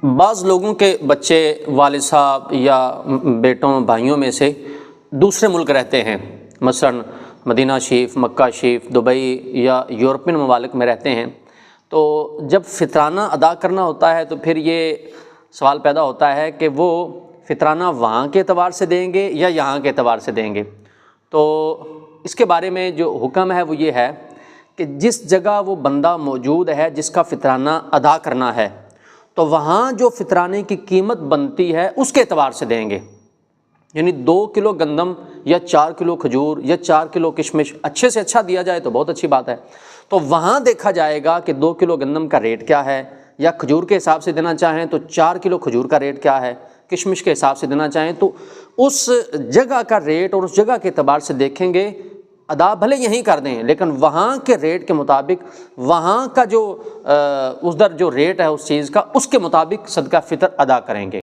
بعض لوگوں کے بچے والد صاحب یا بیٹوں بھائیوں میں سے دوسرے ملک رہتے ہیں، مثلا مدینہ شریف، مکہ شریف، دبئی یا یورپین ممالک میں رہتے ہیں، تو جب فطرانہ ادا کرنا ہوتا ہے تو پھر یہ سوال پیدا ہوتا ہے کہ وہ فطرانہ وہاں کے اعتبار سے دیں گے یا یہاں کے اعتبار سے دیں گے۔ تو اس کے بارے میں جو حکم ہے وہ یہ ہے کہ جس جگہ وہ بندہ موجود ہے جس کا فطرانہ ادا کرنا ہے، تو وہاں جو فطرانے کی قیمت بنتی ہے اس کے اعتبار سے دیں گے۔ یعنی 2 کلو گندم یا 4 کلو کھجور یا 4 کلو کشمش اچھے سے اچھا دیا جائے تو بہت اچھی بات ہے، تو وہاں دیکھا جائے گا کہ 2 کلو گندم کا ریٹ کیا ہے، یا کھجور کے حساب سے دینا چاہیں تو 4 کلو کھجور کا ریٹ کیا ہے، کشمش کے حساب سے دینا چاہیں تو اس جگہ کا ریٹ اور اس جگہ کے اعتبار سے دیکھیں گے۔ ادا بھلے یہیں کر دیں لیکن وہاں کے ریٹ کے مطابق، وہاں کا جو ادھر جو ریٹ ہے اس چیز کا، اس کے مطابق صدقہ فطر ادا کریں گے۔